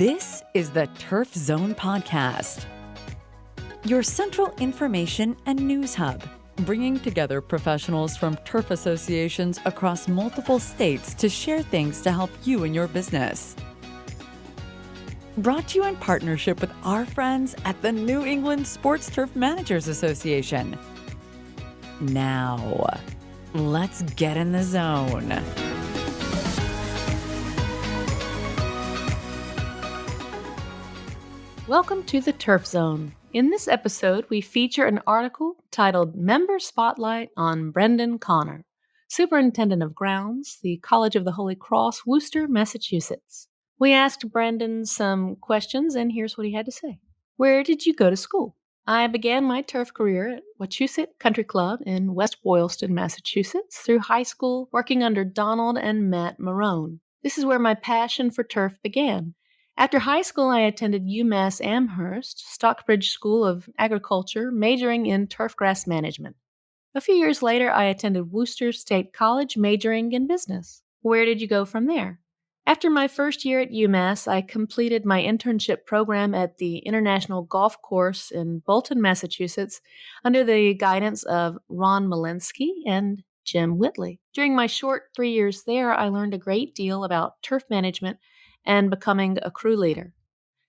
This is the Turf Zone Podcast, your central information and news hub, bringing together professionals from turf associations across multiple states to share things to help you in your business. Brought to you in partnership with our friends at the New England Sports Turf Managers Association. Now, let's get in the zone. Welcome to the Turf Zone. In this episode, we feature an article titled Member Spotlight on Brendon Connor, Superintendent of Grounds, the College of the Holy Cross, Worcester, Massachusetts. We asked Brendon some questions, and here's what he had to say. Where did you go to school? I began my turf career at Wachusett Country Club in West Boylston, Massachusetts, through high school working under Donald and Matt Marone. This is where my passion for turf began. After high school, I attended UMass Amherst, Stockbridge School of Agriculture, majoring in turfgrass management. A few years later, I attended Worcester State College, majoring in business. Where did you go from there? After my first year at UMass, I completed my internship program at the International Golf Course in Bolton, Massachusetts, under the guidance of Ron Malinsky and Jim Whitley. During my short 3 years there, I learned a great deal about turf management and becoming a crew leader.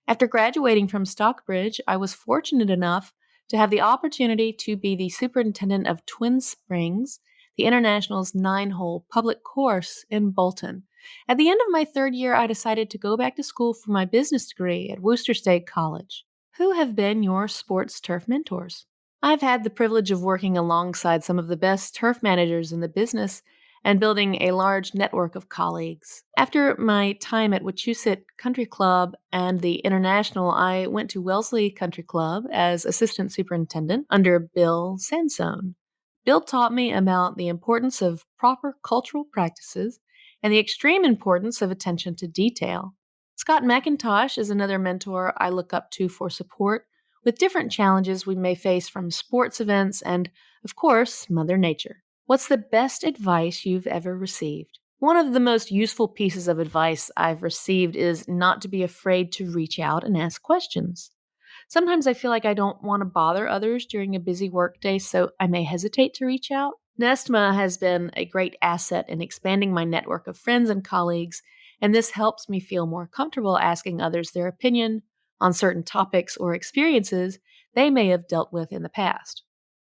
After graduating from Stockbridge, I was fortunate enough to have the opportunity to be the superintendent of Twin Springs, the International's 9-hole public course in Bolton. At the end of my third year, I decided to go back to school for my business degree at Worcester State College. Who have been your sports turf mentors? I've had the privilege of working alongside some of the best turf managers in the business and building a large network of colleagues. After my time at Wachusett Country Club and the International, I went to Wellesley Country Club as assistant superintendent under Bill Sansone. Bill taught me about the importance of proper cultural practices and the extreme importance of attention to detail. Scott McIntosh is another mentor I look up to for support with different challenges we may face from sports events and, of course, Mother Nature. What's the best advice you've ever received? One of the most useful pieces of advice I've received is not to be afraid to reach out and ask questions. Sometimes I feel like I don't want to bother others during a busy workday, so I may hesitate to reach out. Nestma has been a great asset in expanding my network of friends and colleagues, and this helps me feel more comfortable asking others their opinion on certain topics or experiences they may have dealt with in the past.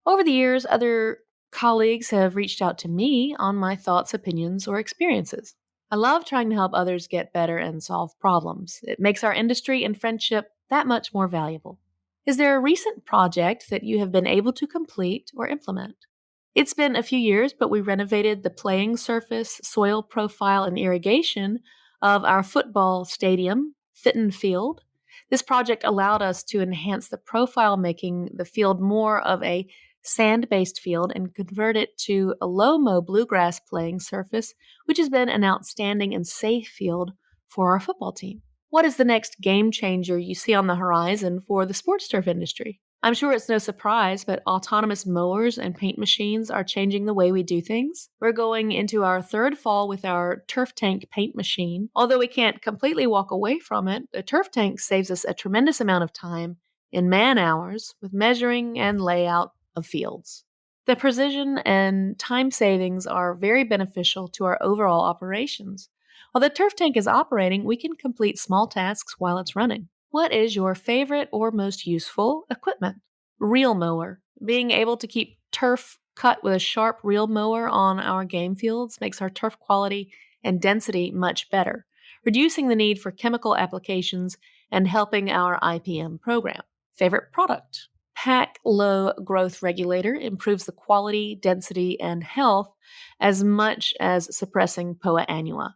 Over the years, other colleagues have reached out to me on my thoughts, opinions, or experiences. I love trying to help others get better and solve problems. It makes our industry and friendship that much more valuable. Is there a recent project that you have been able to complete or implement? It's been a few years, but we renovated the playing surface, soil profile, and irrigation of our football stadium, Fitton Field. This project allowed us to enhance the profile, making the field more of a sand-based field and convert it to a low-mow bluegrass playing surface, which has been an outstanding and safe field for our football team. What is the next game changer you see on the horizon for the sports turf industry? I'm sure it's no surprise, but autonomous mowers and paint machines are changing the way we do things. We're going into our third fall with our Turf Tank paint machine. Although we can't completely walk away from it, the Turf Tank saves us a tremendous amount of time in man-hours with measuring and layout of fields. The precision and time savings are very beneficial to our overall operations. While the turf tank is operating, we can complete small tasks while it's running. What is your favorite or most useful equipment? Reel mower. Being able to keep turf cut with a sharp reel mower on our game fields makes our turf quality and density much better, reducing the need for chemical applications and helping our IPM program. Favorite product? Pack Low Growth Regulator improves the quality, density, and health as much as suppressing Poa annua.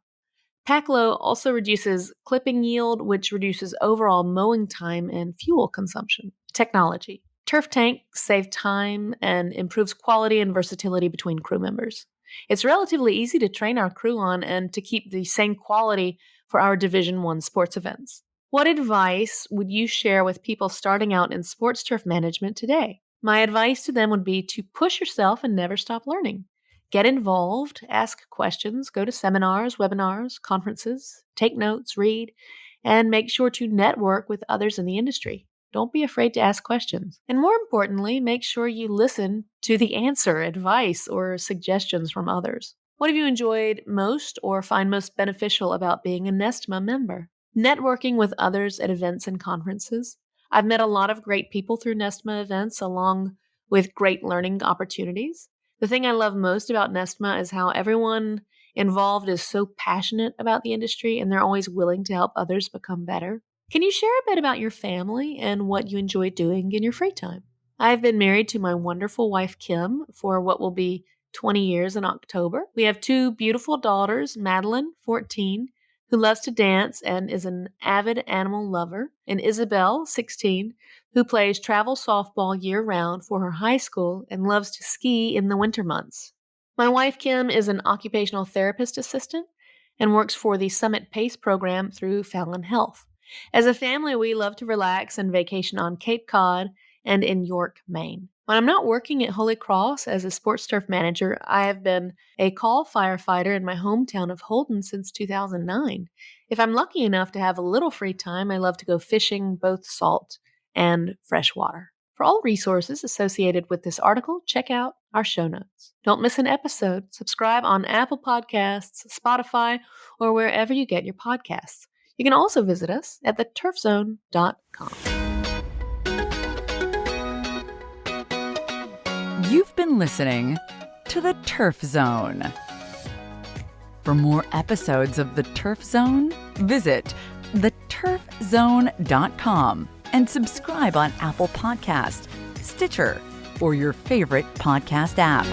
Pack Low also reduces clipping yield, which reduces overall mowing time and fuel consumption. Technology. Turf Tank saves time and improves quality and versatility between crew members. It's relatively easy to train our crew on and to keep the same quality for our Division I sports events. What advice would you share with people starting out in sports turf management today? My advice to them would be to push yourself and never stop learning. Get involved, ask questions, go to seminars, webinars, conferences, take notes, read, And make sure to network with others in the industry. Don't be afraid to ask questions. And more importantly, make sure you listen to the answer, advice, or suggestions from others. What have you enjoyed most or find most beneficial about being a NESTMA member? Networking with others at events and conferences. I've met a lot of great people through NESTMA events along with great learning opportunities. The thing I love most about NESTMA is how everyone involved is so passionate about the industry and they're always willing to help others become better. Can you share a bit about your family and what you enjoy doing in your free time? I've been married to my wonderful wife, Kim, for what will be 20 years in October. We have 2 beautiful daughters, Madeline, 14, who loves to dance and is an avid animal lover, and Isabel, 16, who plays travel softball year-round for her high school and loves to ski in the winter months. My wife, Kim, is an occupational therapist assistant and works for the Summit PACE program through Fallon Health. As a family, we love to relax and vacation on Cape Cod and in York, Maine. When I'm not working at Holy Cross as a sports turf manager, I have been a call firefighter in my hometown of Holden since 2009. If I'm lucky enough to have a little free time, I love to go fishing, both salt and freshwater. For all resources associated with this article, check out our show notes. Don't miss an episode. Subscribe on Apple Podcasts, Spotify, or wherever you get your podcasts. You can also visit us at theturfzone.com. You've been listening to The Turf Zone. For more episodes of The Turf Zone, visit theturfzone.com and subscribe on Apple Podcast, Stitcher, or your favorite podcast app.